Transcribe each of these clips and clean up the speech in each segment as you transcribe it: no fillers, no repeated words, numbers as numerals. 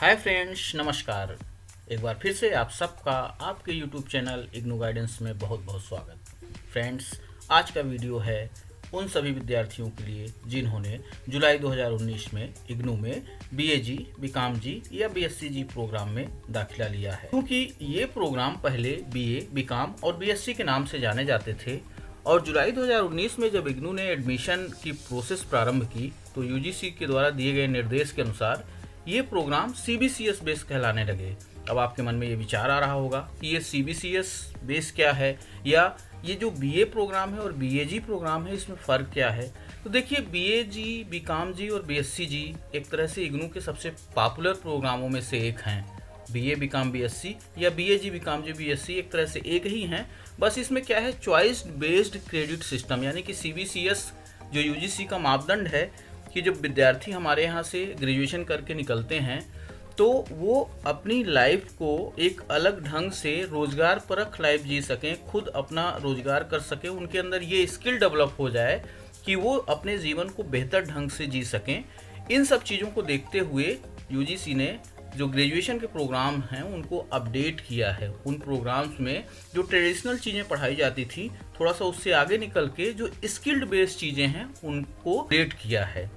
Hi friends, नमस्कार। एक बार फिर से आप सबका आपके यूट्यूब चैनल इग्नू गाइडेंस में बहुत बहुत स्वागत। फ्रेंड्स, आज का वीडियो है उन सभी विद्यार्थियों के लिए जिन्होंने जुलाई 2019 में इग्नू में बीएजी, बीकॉम-जी या बीएससी-जी प्रोग्राम में दाखिला लिया है। क्योंकि ये प्रोग्राम पहले बीए, बीकॉम और बीएससी के नाम से जाने जाते थे और जुलाई 2019 में जब इग्नू ने एडमिशन की प्रोसेस प्रारंभ की तो यूजीसी के द्वारा दिए गए निर्देश के अनुसार ये प्रोग्राम सीबीसीएस बेस कहलाने लगे। अब आपके मन में ये विचार आ रहा होगा कि ये सीबीसीएस बेस क्या है, या ये जो बीए प्रोग्राम है और बीएजी प्रोग्राम है इसमें फ़र्क क्या है। तो देखिए, बीएजी, बीकॉम-जी और बीएससी-जी एक तरह से इग्नू के सबसे पॉपुलर प्रोग्रामों में से एक हैं। बीए, बीकॉम, बीएससी या बीएजी, बीकॉम-जी, बीएससी एक तरह से एक ही हैं। बस इसमें क्या है, चॉइस बेस्ड क्रेडिट सिस्टम, यानी कि सीबीसीएस जो यूजीसी का मापदंड है कि जब विद्यार्थी हमारे यहाँ से ग्रेजुएशन करके निकलते हैं तो वो अपनी लाइफ को एक अलग ढंग से रोज़गार परक लाइफ जी सकें, खुद अपना रोज़गार कर सकें, उनके अंदर ये स्किल डेवलप हो जाए कि वो अपने जीवन को बेहतर ढंग से जी सकें। इन सब चीज़ों को देखते हुए यूजीसी ने जो ग्रेजुएशन के प्रोग्राम हैं उनको अपडेट किया है। उन प्रोग्राम्स में जो ट्रेडिशनल चीज़ें पढ़ाई जाती थी, थोड़ा सा उससे आगे निकल के जो स्किल्ड बेस्ड चीज़ें हैं उनको अपडेट किया है।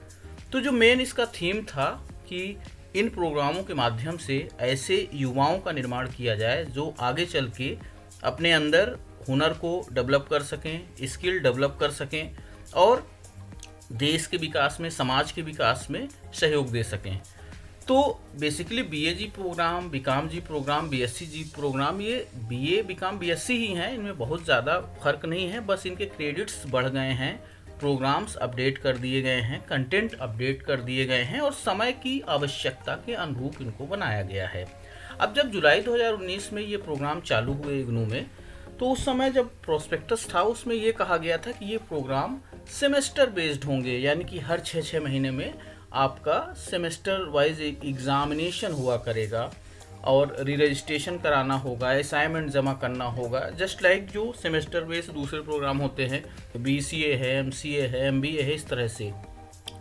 तो जो मेन इसका थीम था कि इन प्रोग्रामों के माध्यम से ऐसे युवाओं का निर्माण किया जाए जो आगे चल के अपने अंदर हुनर को डेवलप कर सकें, स्किल डेवलप कर सकें और देश के विकास में, समाज के विकास में सहयोग दे सकें। तो बेसिकली बीएजी प्रोग्राम, बीकॉम-जी प्रोग्राम, बीएससी-जी प्रोग्राम, ये बीए, बीकॉम, बीएससी ही हैं। इनमें बहुत ज़्यादा फर्क नहीं है, बस इनके क्रेडिट्स बढ़ गए हैं, प्रोग्राम्स अपडेट कर दिए गए हैं, कंटेंट अपडेट कर दिए गए हैं और समय की आवश्यकता के अनुरूप इनको बनाया गया है। अब जब जुलाई 2019 में ये प्रोग्राम चालू हुए इग्नू में, तो उस समय जब प्रोस्पेक्टस था उसमें ये कहा गया था कि ये प्रोग्राम सेमेस्टर बेस्ड होंगे, यानी कि हर 6 महीने में आपका सेमेस्टर वाइज एग्जामिनेशन हुआ करेगा और री रजिस्ट्रेशन कराना होगा, असाइनमेंट जमा करना होगा, जस्ट लाइक जो सेमेस्टर बेस्ड दूसरे प्रोग्राम होते हैं, बीसीए है, एमसीए है, एमबीए है, इस तरह से।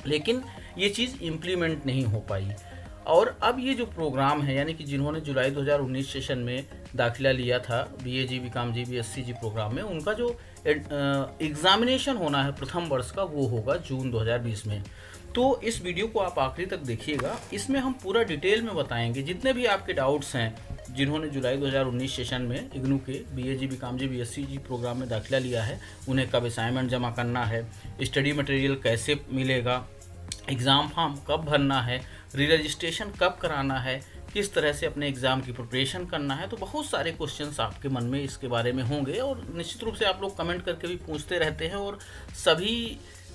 लेकिन ये चीज़ इम्प्लीमेंट नहीं हो पाई और अब ये जो प्रोग्राम है, यानी कि जिन्होंने जुलाई 2019 सेशन में दाखिला लिया था बीएजी, बीकॉम-जी, बीएससी-जी प्रोग्राम में, उनका जो एग्ज़ामिनेशन होना है प्रथम वर्ष का, वो होगा जून 2020 में। तो इस वीडियो को आप आखिरी तक देखिएगा, इसमें हम पूरा डिटेल में बताएंगे जितने भी आपके डाउट्स हैं। जिन्होंने जुलाई 2019 सेशन में इग्नू के बीएजी, बीकॉम-जी, बीएससी-जी प्रोग्राम में दाखिला लिया है, उन्हें कब असाइनमेंट जमा करना है, स्टडी मटेरियल कैसे मिलेगा, एग्ज़ाम फॉर्म कब भरना है, री रजिस्ट्रेशन कब कराना है, किस तरह से अपने एग्ज़ाम की प्रिपरेशन करना है, तो बहुत सारे क्वेश्चंस आपके मन में इसके बारे में होंगे और निश्चित रूप से आप लोग कमेंट करके भी पूछते रहते हैं और सभी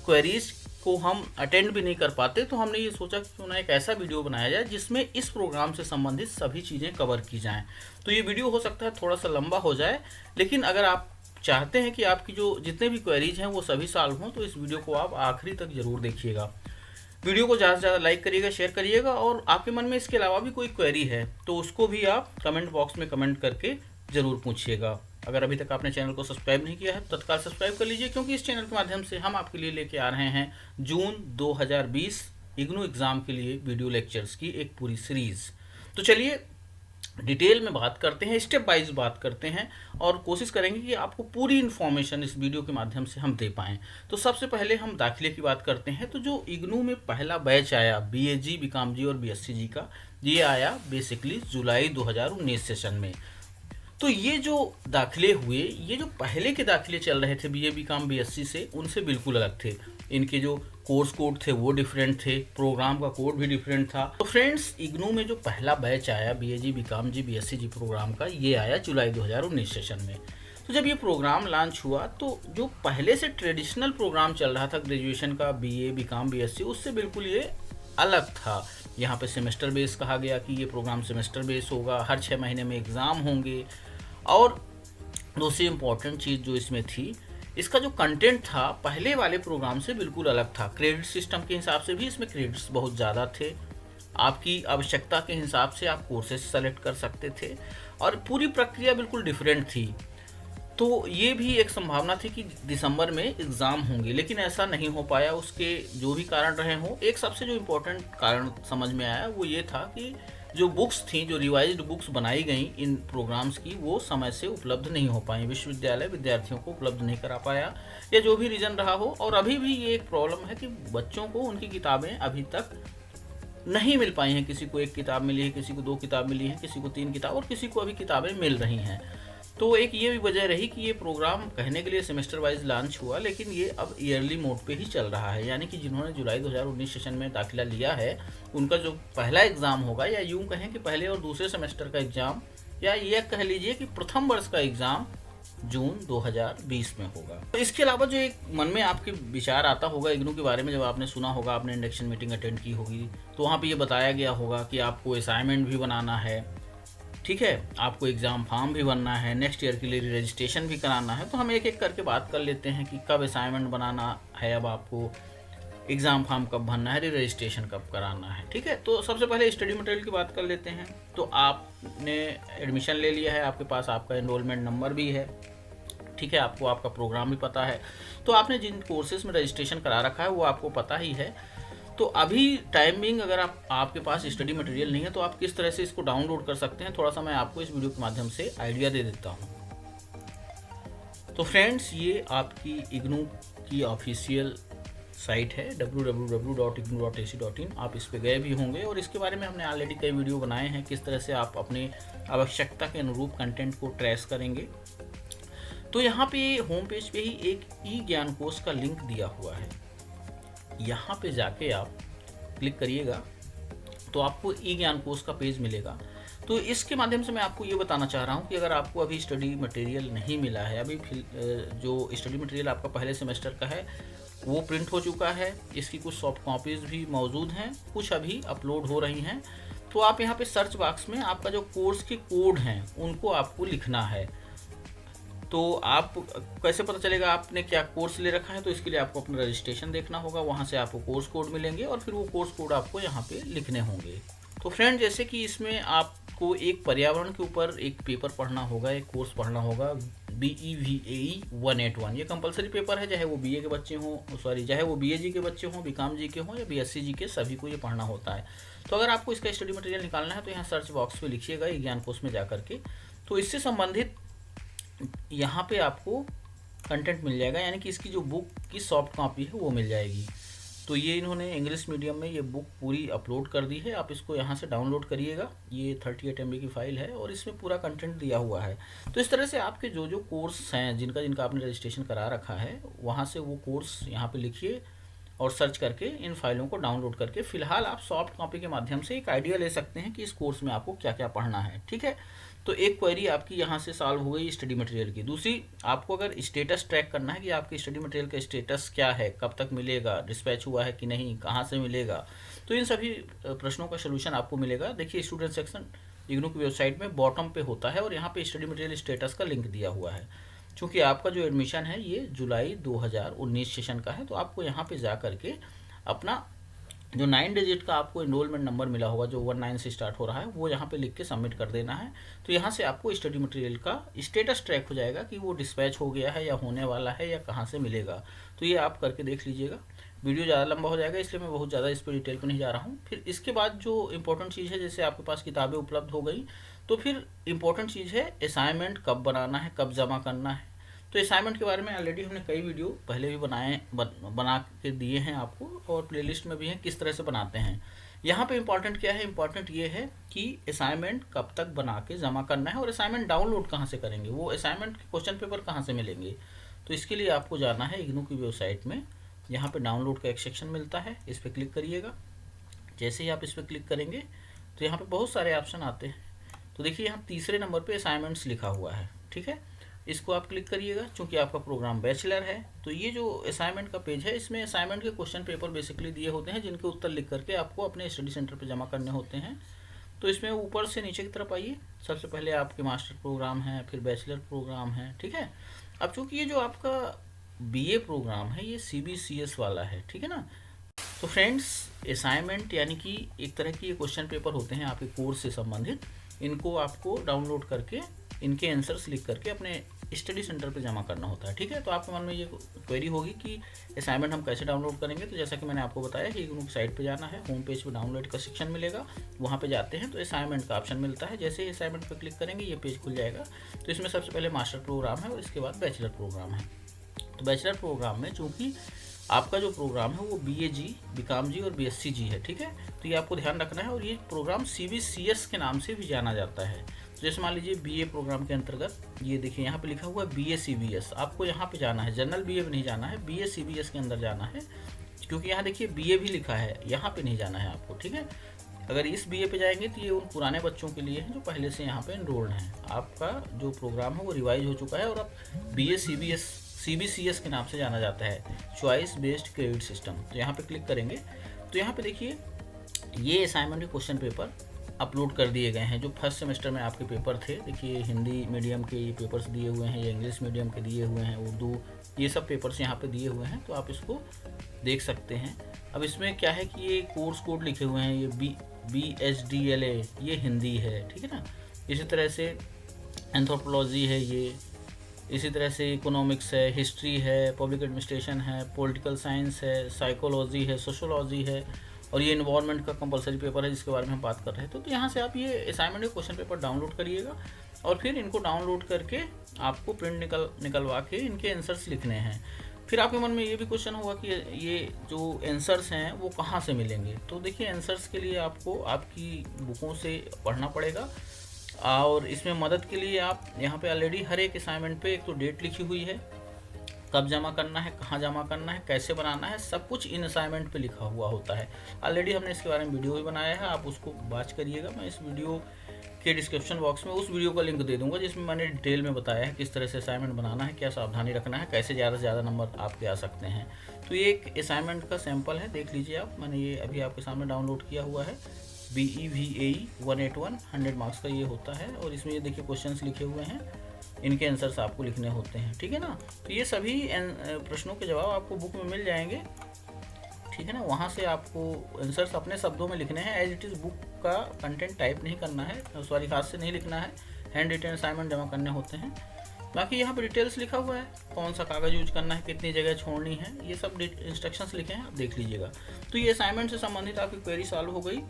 क्वेरीज को हम अटेंड भी नहीं कर पाते। तो हमने ये सोचा कि क्यों ना एक ऐसा वीडियो बनाया जाए जिसमें इस प्रोग्राम से संबंधित सभी चीज़ें कवर की जाएं। तो ये वीडियो हो सकता है थोड़ा सा लंबा हो जाए, लेकिन अगर आप चाहते हैं कि आपकी जो जितने भी क्वेरीज हैं वो सभी सॉल्व हों तो इस वीडियो को आप आखिरी तक ज़रूर देखिएगा। वीडियो को ज़्यादा से ज़्यादा लाइक करिएगा, शेयर करिएगा और आपके मन में इसके अलावा भी कोई क्वेरी है तो उसको भी आप कमेंट बॉक्स में कमेंट करके ज़रूर पूछिएगा। अगर अभी तक आपने चैनल को सब्सक्राइब नहीं किया है तो तत्काल सब्सक्राइब कर लीजिए, क्योंकि इस चैनल के माध्यम से हम आपके लिए लेके आ रहे हैं जून 2020 इग्नू एग्ज़ाम के लिए वीडियो लेक्चर्स की एक पूरी सीरीज़। तो चलिए डिटेल में बात करते हैं, स्टेप वाइज बात करते हैं और कोशिश करेंगे कि आपको पूरी इन्फॉर्मेशन इस वीडियो के माध्यम से हम दे पाएँ। तो सबसे पहले हम दाखिले की बात करते हैं। तो जो इग्नू में पहला बैच आया बीएजी, बीकॉम-जी और बीएससी-जी का, ये आया बेसिकली जुलाई 2019 सेशन में। तो ये जो दाखिले हुए, ये जो पहले के दाखिले चल रहे थे बीए, बीकॉम, बीएससी से, उनसे बिल्कुल अलग थे। इनके जो कोर्स कोड थे वो डिफरेंट थे, प्रोग्राम का कोड भी डिफरेंट था। तो फ्रेंड्स, इग्नू में जो पहला बैच आया बीएजी, बीकॉम-जी, बीएससी-जी प्रोग्राम का, ये आया जुलाई 2019 सेशन में। तो जब ये प्रोग्राम लॉन्च हुआ तो जो पहले से ट्रेडिशनल प्रोग्राम चल रहा था ग्रेजुएशन का, बीए, बीकॉम, बीएससी, उससे बिल्कुल ये अलग था। यहाँ पे सेमेस्टर बेस कहा गया कि ये प्रोग्राम सेमेस्टर बेस होगा, हर 6 महीने में एग्ज़ाम होंगे। और दूसरी इम्पॉर्टेंट चीज़ जो इसमें थी, इसका जो कंटेंट था पहले वाले प्रोग्राम से बिल्कुल अलग था। क्रेडिट सिस्टम के हिसाब से भी इसमें क्रेडिट्स बहुत ज़्यादा थे, आपकी आवश्यकता के हिसाब से आप कोर्सेज सेलेक्ट कर सकते थे और पूरी प्रक्रिया बिल्कुल डिफरेंट थी। तो ये भी एक संभावना थी कि दिसंबर में एग्ज़ाम होंगे, लेकिन ऐसा नहीं हो पाया। उसके जो भी कारण रहे हों, एक सबसे जो इम्पोर्टेंट कारण समझ में आया वो ये था कि जो बुक्स थी, जो रिवाइज्ड बुक्स बनाई गई इन प्रोग्राम्स की, वो समय से उपलब्ध नहीं हो पाई। विश्वविद्यालय विद्यार्थियों को उपलब्ध नहीं करा पाया, या जो भी रीज़न रहा हो। और अभी भी ये एक प्रॉब्लम है कि बच्चों को उनकी किताबें अभी तक नहीं मिल पाई हैं। किसी को 1 किताब मिली है, किसी को 2 किताब मिली है, किसी को 3 किताब, और किसी को अभी किताबें मिल रही हैं। तो एक ये भी वजह रही कि ये प्रोग्राम कहने के लिए सेमेस्टर वाइज लॉन्च हुआ, लेकिन ये अब ईयरली मोड पे ही चल रहा है। यानी कि जिन्होंने जुलाई 2019 सेशन में दाखिला लिया है, उनका जो पहला एग्ज़ाम होगा, या यूँ कहें कि पहले और दूसरे सेमेस्टर का एग्ज़ाम, या ये कह लीजिए कि प्रथम वर्ष का एग्ज़ाम जून 2020 में होगा। तो इसके अलावा जो एक मन में आपके विचार आता होगा इग्नू के बारे में, जब आपने सुना होगा, आपने इंडक्शन मीटिंग अटेंड की होगी, तो वहाँ पे ये बताया गया होगा कि आपको असाइनमेंट भी बनाना है, ठीक है, आपको एग्ज़ाम फॉर्म भी बनना है, नेक्स्ट ईयर के लिए रजिस्ट्रेशन भी कराना है। तो हम एक एक करके बात कर लेते हैं कि कब असाइनमेंट बनाना है, अब आपको एग्ज़ाम फॉर्म कब भरना है, रजिस्ट्रेशन कब कराना है, ठीक है। तो सबसे पहले स्टडी मटेरियल की बात कर लेते हैं। तो आपने एडमिशन ले लिया है, आपके पास आपका एनरोलमेंट नंबर भी है, ठीक है, आपको आपका प्रोग्राम भी पता है, तो आपने जिन कोर्सेज़ में रजिस्ट्रेशन करा रखा है वो आपको पता ही है। तो अभी टाइम बिंग अगर आपके पास स्टडी मटेरियल नहीं है, तो आप किस तरह से इसको डाउनलोड कर सकते हैं, थोड़ा सा मैं आपको इस वीडियो के माध्यम से आइडिया दे देता हूँ। तो फ्रेंड्स, ये आपकी इग्नू की ऑफिशियल साइट है www.ignu.ac.in। आप इस पे गए भी होंगे, और इसके बारे में हमने ऑलरेडी कई वीडियो बनाए हैं, किस तरह से आप अपनी आवश्यकता के अनुरूप कंटेंट को ट्रेस करेंगे। तो यहाँ पे होम पेज पे ही एक ई ज्ञान कोश का लिंक दिया हुआ है, यहाँ पे जाके आप क्लिक करिएगा तो आपको ई ज्ञान कोश का पेज मिलेगा। तो इसके माध्यम से मैं आपको ये बताना चाह रहा हूँ कि अगर आपको अभी स्टडी मटेरियल नहीं मिला है, अभी जो स्टडी मटेरियल आपका पहले सेमेस्टर का है वो प्रिंट हो चुका है, इसकी कुछ सॉफ्ट कॉपीज़ भी मौजूद हैं, कुछ अभी अपलोड हो रही हैं, तो आप यहाँ पे सर्च बॉक्स में आपका जो कोर्स के कोड हैं उनको आपको लिखना है। तो आप कैसे पता चलेगा आपने क्या कोर्स ले रखा है, तो इसके लिए आपको अपना रजिस्ट्रेशन देखना होगा, वहाँ से आपको कोर्स कोड मिलेंगे, और फिर वो कोर्स कोड आपको यहाँ पे लिखने होंगे। तो फ्रेंड, जैसे कि इसमें आपको एक पर्यावरण के ऊपर एक पेपर पढ़ना होगा, एक कोर्स पढ़ना होगा, BEVAE 181। ये कंपलसरी पेपर है, चाहे वो BA के बच्चे हों, चाहे वो BAG के बच्चे हों, BCom जी के हों, या BSc जी के, सभी को ये पढ़ना होता है। तो अगर आपको इसका स्टडी मटेरियल निकालना है, तो यहाँ सर्च बॉक्स पे लिखिएगा ये ज्ञान कोश में जा करके, तो इससे संबंधित यहाँ पे आपको कंटेंट मिल जाएगा, यानी कि इसकी जो बुक की सॉफ्ट कॉपी है वो मिल जाएगी। तो ये इन्होंने इंग्लिश मीडियम में ये बुक पूरी अपलोड कर दी है, आप इसको यहाँ से डाउनलोड करिएगा। ये 38 MB की फ़ाइल है, और इसमें पूरा कंटेंट दिया हुआ है। तो इस तरह से आपके जो जो कोर्स हैं, जिनका आपने रजिस्ट्रेशन करा रखा है, वहाँ से वो कोर्स यहाँ पे लिखिए और सर्च करके इन फाइलों को डाउनलोड करके फ़िलहाल आप सॉफ्ट कॉपी के माध्यम से एक आइडिया ले सकते हैं कि इस कोर्स में आपको क्या क्या पढ़ना है, ठीक है। तो एक क्वेरी आपकी यहाँ से सॉल्व हो गई स्टडी मटेरियल की। दूसरी, आपको अगर स्टेटस ट्रैक करना है कि आपके स्टडी मटेरियल का स्टेटस क्या है, कब तक मिलेगा, डिस्पैच हुआ है कि नहीं, कहाँ से मिलेगा, तो इन सभी प्रश्नों का सलूशन आपको मिलेगा। देखिए, स्टूडेंट सेक्शन इग्नू की वेबसाइट में बॉटम पे होता है, और यहाँ पे स्टडी मटेरियल स्टेटस का लिंक दिया हुआ है। चूँकि आपका जो एडमिशन है ये जुलाई 2019 सेशन का है, तो आपको यहाँ पे जा करके अपना जो 9 डिजिट का आपको एनरोलमेंट नंबर मिला होगा, जो 19 से स्टार्ट हो रहा है, वो यहाँ पे लिख के सबमिट कर देना है। तो यहाँ से आपको स्टडी मटेरियल का स्टेटस ट्रैक हो जाएगा कि वो डिस्पैच हो गया है, या होने वाला है, या कहाँ से मिलेगा। तो ये आप करके देख लीजिएगा। वीडियो ज़्यादा लंबा हो जाएगा, इसलिए मैं बहुत ज़्यादा इस पर डिटेल पर नहीं जा रहा हूँ। फिर इसके बाद जो इंपॉर्टेंट चीज़ है, जैसे आपके पास किताबें उपलब्ध हो गई, तो फिर इंपॉर्टेंट चीज़ है असाइनमेंट कब बनाना है, कब जमा करना है। तो असाइनमेंट के बारे में ऑलरेडी हमने कई वीडियो पहले भी बना के दिए हैं आपको, और प्लेलिस्ट में भी हैं किस तरह से बनाते हैं। यहाँ पे इम्पॉर्टेंट क्या है, इम्पॉर्टेंट ये है कि असाइनमेंट कब तक बना के जमा करना है, और असाइनमेंट डाउनलोड कहाँ से करेंगे, वो असाइनमेंट के क्वेश्चन पेपर कहाँ से मिलेंगे। तो इसके लिए आपको जाना है इग्नू की वेबसाइट में, यहाँ पे डाउनलोड का एक सेक्शन मिलता है, इस पर क्लिक करिएगा। जैसे ही आप इस पर क्लिक करेंगे तो यहाँ पे बहुत सारे ऑप्शन आते हैं। तो देखिए, यहाँ तीसरे नंबर पे असाइनमेंट्स लिखा हुआ है, ठीक है, इसको आप क्लिक करिएगा। चूँकि आपका प्रोग्राम बैचलर है, तो ये जो असाइनमेंट का पेज है, इसमें असाइनमेंट के क्वेश्चन पेपर बेसिकली दिए होते हैं, जिनके उत्तर लिख करके आपको अपने स्टडी सेंटर पे जमा करने होते हैं। तो इसमें ऊपर से नीचे की तरफ आइए, सबसे पहले आपके मास्टर प्रोग्राम है, फिर बैचलर प्रोग्राम है, ठीक है। अब चूँकि ये जो आपका BA प्रोग्राम है, ये CBCS वाला है, ठीक है ना। तो फ्रेंड्स, असाइनमेंट यानी कि एक तरह की ये क्वेश्चन पेपर होते हैं आपके कोर्स से संबंधित, इनको आपको डाउनलोड करके इनके आंसर्स लिख करके अपने स्टडी सेंटर पे जमा करना होता है। ठीक है, तो आपके मन में ये क्वेरी होगी कि असाइनमेंट हम कैसे डाउनलोड करेंगे। तो जैसा कि मैंने आपको बताया कि इग्नू की साइट पे जाना है, होम पेज पे डाउनलोड का सेक्शन मिलेगा, वहाँ पे जाते हैं तो असाइनमेंट का ऑप्शन मिलता है। जैसे ही असाइनमेंट पर क्लिक करेंगे ये पेज खुल जाएगा। तो इसमें सबसे पहले मास्टर प्रोग्राम है और इसके बाद बैचलर प्रोग्राम है। तो बैचलर प्रोग्राम में चूँकि आपका जो प्रोग्राम है वो BAG, BCom और BSc है। ठीक है, तो ये आपको ध्यान रखना है। और ये प्रोग्राम CBCS के नाम से भी जाना जाता है। तो जैसे मान लीजिए BA प्रोग्राम के अंतर्गत ये देखिए यहाँ पे लिखा हुआ है BA CBS, आपको यहाँ पे जाना है, जनरल BA में नहीं जाना है, BA CBS के अंदर जाना है। क्योंकि यहाँ देखिए BA भी लिखा है, यहाँ पे नहीं जाना है आपको। ठीक है, अगर इस BA पे जाएंगे तो ये उन पुराने बच्चों के लिए है जो पहले से यहाँ पे एनरोल्ड हैं। आपका जो प्रोग्राम है वो रिवाइज हो चुका है और अब BA CBCS के नाम से जाना जाता है, चॉइस बेस्ड क्रेडिट सिस्टम। तो यहाँ पे क्लिक करेंगे तो यहाँ पे देखिए ये असाइनमेंट के क्वेश्चन पेपर अपलोड कर दिए गए हैं। जो फर्स्ट सेमेस्टर में आपके पेपर थे, देखिए हिंदी मीडियम के ये पेपर्स दिए हुए हैं, या इंग्लिश मीडियम के दिए हुए हैं, उर्दू, ये सब पेपर्स यहाँ पे दिए हुए हैं। तो आप इसको देख सकते हैं। अब इसमें क्या है कि ये कोर्स कोड लिखे हुए हैं, ये BSDLA ये हिंदी है। ठीक है ना, इसी तरह से एंथ्रोपोलॉजी है ये, इसी तरह से इकोनॉमिक्स है, हिस्ट्री है, पब्लिक एडमिनिस्ट्रेशन है, पॉलिटिकल साइंस है, साइकोलॉजी है, सोशोलॉजी है, और ये इन्वायरमेंट का कंपलसरी पेपर है जिसके बारे में हम बात कर रहे थे। तो यहाँ से आप ये असाइनमेंट के क्वेश्चन पेपर डाउनलोड करिएगा और फिर इनको डाउनलोड करके आपको प्रिंट निकलवा के इनके आंसर्स लिखने हैं। फिर आपके मन में ये भी क्वेश्चन होगा कि ये जो आंसर्स हैं वो कहाँ से मिलेंगे। तो देखिए आंसर्स के लिए आपको आपकी बुकों से पढ़ना पड़ेगा, और इसमें मदद के लिए आप यहाँ पे ऑलरेडी हर एक असाइनमेंट पे एक तो डेट लिखी हुई है, कब जमा करना है, कहाँ जमा करना है, कैसे बनाना है, सब कुछ इन असाइनमेंट पे लिखा हुआ होता है। ऑलरेडी हमने इसके बारे में वीडियो भी बनाया है, आप उसको वॉच करिएगा। मैं इस वीडियो के डिस्क्रिप्शन बॉक्स में उस वीडियो का लिंक दे दूंगा जिसमें मैंने डिटेल में बताया है किस तरह से असाइनमेंट बनाना है, क्या सावधानी रखना है, कैसे ज़्यादा से ज़्यादा नंबर आपके आ सकते हैं। तो ये एक असाइनमेंट का सैम्पल है, देख लीजिए आप। मैंने ये अभी आपके सामने डाउनलोड किया हुआ है, BEVAE 181 100 मार्क्स का ये होता है। और इसमें ये देखिए क्वेश्चंस लिखे हुए हैं, इनके आंसर्स आपको लिखने होते हैं। ठीक है ना, तो ये सभी प्रश्नों के जवाब आपको बुक में मिल जाएंगे। ठीक है ना, वहाँ से आपको आंसर्स अपने शब्दों में लिखने हैं, एज इट इज़। बुक का कंटेंट टाइप नहीं करना है, सॉरी हाथ से नहीं लिखना है, हैंड रिटन असाइनमेंट जमा करने होते हैं। बाकी यहाँ पर डिटेल्स लिखा हुआ है, कौन सा कागज़ यूज करना है, कितनी जगह छोड़नी है, ये सब इंस्ट्रक्शंस लिखे हैं, आप देख लीजिएगा। तो ये असाइनमेंट से संबंधित आपकी क्वेरी सॉल्व हो गई।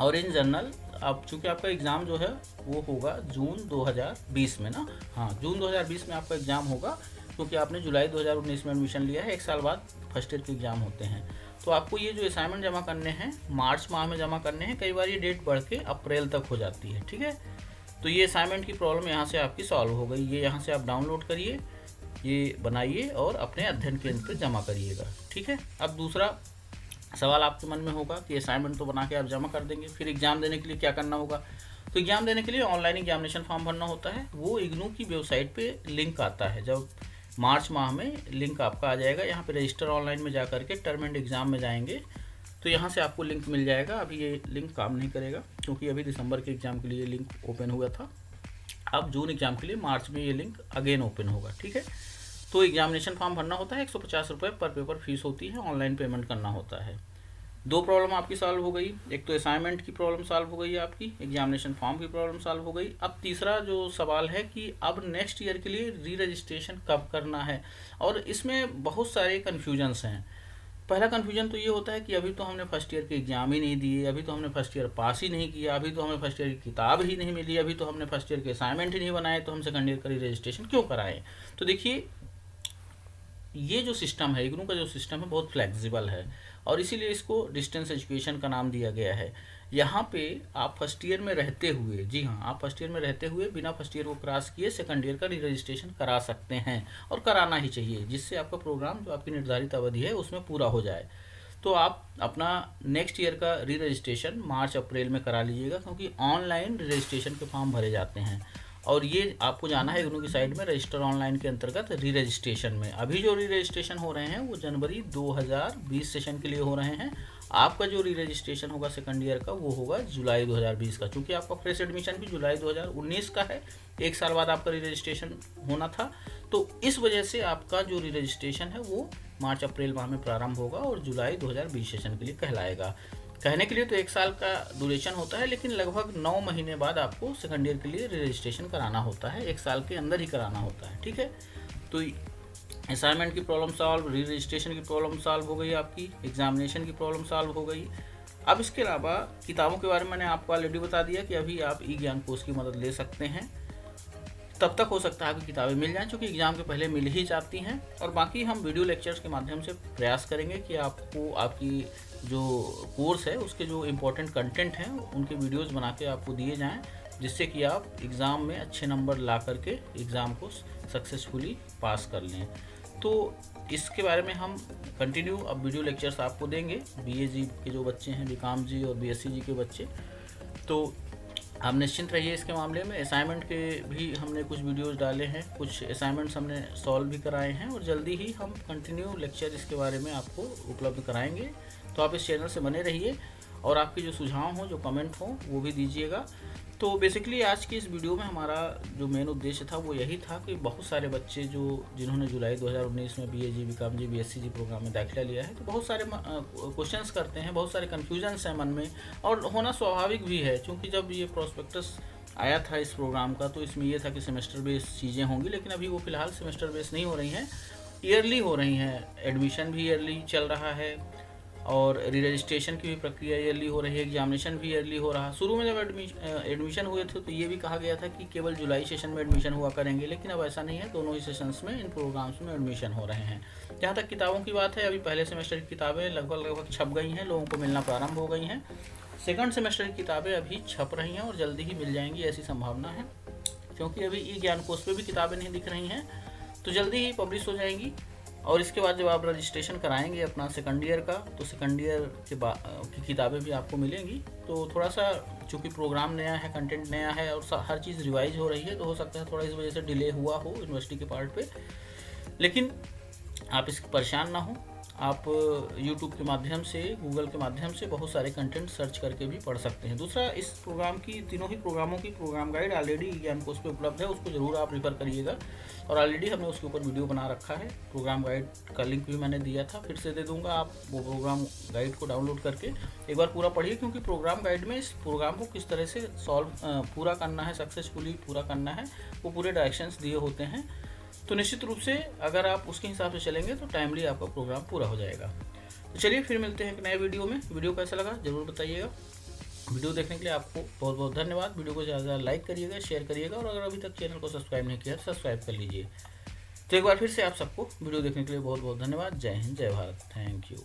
और इन जनरल अब चूँकि आपका एग्ज़ाम जो है वो होगा जून 2020 में ना, हाँ जून 2020 में आपका एग्ज़ाम होगा, क्योंकि आपने जुलाई 2019 में एडमिशन लिया है, 1 साल बाद फर्स्ट ईयर के एग्ज़ाम होते हैं। तो आपको ये जो असाइनमेंट जमा करने हैं मार्च माह में जमा करने हैं, कई बार ये डेट बढ़ के अप्रैल तक हो जाती है। ठीक है, तो ये असाइनमेंट की प्रॉब्लम यहाँ से आपकी सॉल्व हो गई। ये यहाँ से आप डाउनलोड करिए, ये बनाइए और अपने अध्ययन केंद्र पर जमा करिएगा। ठीक है, अब दूसरा सवाल आपके मन में होगा कि असाइनमेंट तो बना के आप जमा कर देंगे, फिर एग्ज़ाम देने के लिए क्या करना होगा। तो एग्ज़ाम देने के लिए ऑनलाइन एग्जामिनेशन फॉर्म भरना होता है, वो इग्नू की वेबसाइट पे लिंक आता है। जब मार्च माह में लिंक आपका आ जाएगा, यहाँ पे रजिस्टर ऑनलाइन में जा करके टर्म एंड एग्ज़ाम में जाएंगे तो यहाँ से आपको लिंक मिल जाएगा। अभी ये लिंक काम नहीं करेगा क्योंकि अभी दिसंबर के एग्ज़ाम के लिए लिंक ओपन हुआ था, अब जून एग्ज़ाम के लिए मार्च में ये लिंक अगेन ओपन होगा। ठीक है, तो एग्जामिनेशन फॉर्म भरना होता है, 150 रुपये पर पेपर फीस होती है, ऑनलाइन पेमेंट करना होता है। 2 प्रॉब्लम आपकी सॉल्व हो गई, एक तो असाइनमेंट की प्रॉब्लम सॉल्व हो गई आपकी, एग्जामिनेशन फॉर्म की प्रॉब्लम सॉल्व हो गई। अब तीसरा जो सवाल है कि अब नेक्स्ट ईयर के लिए री रजिस्ट्रेशन कब करना है, और इसमें बहुत सारे कन्फ्यूजन्स हैं। पहला कन्फ्यूजन तो ये होता है कि अभी तो हमने फर्स्ट ईयर के एग्ज़ाम ही नहीं दिए, अभी तो हमने फर्स्ट ईयर पास ही नहीं किया, अभी तो हमें फर्स्ट ईयर की किताब ही नहीं मिली, अभी तो हमने फर्स्ट ईयर के असाइनमेंट ही नहीं बनाए, तो हम सेकंड ईयर का री रजिस्ट्रेशन क्यों कराएं। तो देखिए ये जो सिस्टम है, इग्नू का जो सिस्टम है बहुत फ्लेक्सिबल है, और इसीलिए इसको डिस्टेंस एजुकेशन का नाम दिया गया है। यहाँ पे आप फर्स्ट ईयर में रहते हुए, जी हाँ, आप फर्स्ट ईयर में रहते हुए बिना फर्स्ट ईयर को क्रॉस किए सेकंड ईयर का री रजिस्ट्रेशन करा सकते हैं, और कराना ही चाहिए, जिससे आपका प्रोग्राम जो आपकी निर्धारित अवधि है उसमें पूरा हो जाए। तो आप अपना नेक्स्ट ईयर का री रजिस्ट्रेशन मार्च अप्रैल में करा लीजिएगा, क्योंकि ऑनलाइन रजिस्ट्रेशन के फॉर्म भरे जाते हैं। और ये आपको जाना है इग्नू की साइट में रजिस्टर ऑनलाइन के अंतर्गत री रजिस्ट्रेशन में। अभी जो री रजिस्ट्रेशन हो रहे हैं वो जनवरी 2020 सेशन के लिए हो रहे हैं। आपका जो री रजिस्ट्रेशन होगा सेकंड ईयर का वो होगा जुलाई 2020 का, क्योंकि आपका फ्रेश एडमिशन भी जुलाई 2019 का है, 1 साल बाद आपका री रजिस्ट्रेशन होना था। तो इस वजह से आपका जो री रजिस्ट्रेशन है वो मार्च अप्रैल माह में प्रारंभ होगा और जुलाई 2020 सेशन के लिए कहलाएगा। कहने के लिए तो 1 साल का ड्यूरेशन होता है, लेकिन लगभग 9 महीने बाद आपको सेकंड ईयर के लिए रजिस्ट्रेशन कराना होता है, 1 साल के अंदर ही कराना होता है। ठीक है, तो असाइनमेंट की प्रॉब्लम सॉल्व, री रजिस्ट्रेशन की प्रॉब्लम सॉल्व हो गई, आपकी एग्जामिनेशन की प्रॉब्लम सॉल्व हो गई। अब इसके अलावा किताबों के बारे में मैंने आपको ऑलरेडी बता दिया कि अभी आप ई ज्ञान कोश की मदद ले सकते हैं। तब तक हो सकता है आपकी किताबें मिल जाएं, क्योंकि एग्ज़ाम के पहले मिल ही जाती हैं। और बाकी हम वीडियो लेक्चर्स के माध्यम से प्रयास करेंगे कि आपको आपकी जो कोर्स है उसके जो इम्पोर्टेंट कंटेंट हैं उनके वीडियोस बना के आपको दिए जाएं, जिससे कि आप एग्ज़ाम में अच्छे नंबर ला करके एग्ज़ाम को सक्सेसफुली पास कर लें। तो इसके बारे में हम कंटिन्यू अब वीडियो लेक्चर्स आपको देंगे। बीए जी के जो बच्चे हैं, बीकॉम जी और बीएससी जी के बच्चे, तो आप निश्चिंत रहिए इसके मामले में। असाइनमेंट के भी हमने कुछ वीडियोस डाले हैं, कुछ असाइनमेंट्स हमने सॉल्व भी कराए हैं, और जल्दी ही हम कंटिन्यू लेक्चर इसके बारे में आपको उपलब्ध कराएंगे। तो आप इस चैनल से बने रहिए, और आपके जो सुझाव हों, जो कमेंट हों, वो भी दीजिएगा। तो बेसिकली आज की इस वीडियो में हमारा जो मेन उद्देश्य था वो यही था कि बहुत सारे बच्चे जिन्होंने जुलाई 2019 में बीए जी, बीकॉम जी, बीएससी जी प्रोग्राम में दाखिला लिया है, तो बहुत सारे क्वेश्चंस करते हैं, बहुत सारे कन्फ्यूजन्स हैं मन में, और होना स्वाभाविक भी है, क्योंकि जब ये प्रोस्पेक्टस आया था इस प्रोग्राम का तो इसमें ये था कि सेमेस्टर बेस्ड चीज़ें होंगी, लेकिन अभी वो फिलहाल सेमेस्टर बेस्ड नहीं हो रही हैं, ईयरली हो रही हैं। एडमिशन भी ईयरली चल रहा है, और री रजिस्ट्रेशन की भी प्रक्रिया ईयरली हो रही है, एग्जामिनेशन भी ईयरली हो रहा है। शुरू में जब एडमिशन हुए थे तो ये भी कहा गया था कि केवल जुलाई सेशन में एडमिशन हुआ करेंगे, लेकिन अब ऐसा नहीं है, दोनों ही सेशंस में इन प्रोग्राम्स में एडमिशन हो रहे हैं। जहाँ तक किताबों की बात है, अभी पहले सेमेस्टर की किताबें लगभग छप गई हैं, लोगों को मिलना प्रारंभ हो गई हैं। सेकंड सेमेस्टर की किताबें अभी छप रही हैं और जल्दी ही मिल जाएंगी, ऐसी संभावना है, क्योंकि अभी ई ज्ञान कोश पे भी किताबें नहीं दिख रही हैं, तो जल्दी ही पब्लिश हो जाएंगी। और इसके बाद जब आप रजिस्ट्रेशन कराएंगे अपना सेकंड ईयर का, तो सेकंड ईयर के की किताबें भी आपको मिलेंगी। तो थोड़ा सा चूँकि प्रोग्राम नया है, कंटेंट नया है, और हर चीज़ रिवाइज हो रही है, तो हो सकता है थोड़ा इस वजह से डिले हुआ हो यूनिवर्सिटी के पार्ट पे, लेकिन आप इससे परेशान ना हो। आप यूट्यूब के माध्यम से, गूगल के माध्यम से बहुत सारे कंटेंट सर्च करके भी पढ़ सकते हैं। दूसरा, इस प्रोग्राम की, तीनों ही प्रोग्रामों की प्रोग्राम गाइड ऑलरेडी ज्ञान कोश पे उपलब्ध है, उसको ज़रूर आप रिफ़र करिएगा, और ऑलरेडी हमने उसके ऊपर वीडियो बना रखा है। प्रोग्राम गाइड का लिंक भी मैंने दिया था, फिर से दे दूँगा। आप वो प्रोग्राम गाइड को डाउनलोड करके एक बार पूरा पढ़िए, क्योंकि प्रोग्राम गाइड में इस प्रोग्राम को किस तरह से पूरा करना है, सक्सेसफुली पूरा करना है, वो पूरे डायरेक्शंस दिए होते हैं। तो निश्चित रूप से अगर आप उसके हिसाब से चलेंगे तो टाइमली आपका प्रोग्राम पूरा हो जाएगा। तो चलिए फिर मिलते हैं एक नए वीडियो में। वीडियो कैसा लगा ज़रूर बताइएगा। वीडियो देखने के लिए आपको बहुत बहुत धन्यवाद। वीडियो को ज़्यादा लाइक करिएगा, शेयर करिएगा, और अगर अभी तक चैनल को सब्सक्राइब नहीं किया तो सब्सक्राइब कर लीजिए। तो एक बार फिर से आप सबको वीडियो देखने के लिए बहुत बहुत धन्यवाद। जय हिंद, जय भारत, थैंक यू।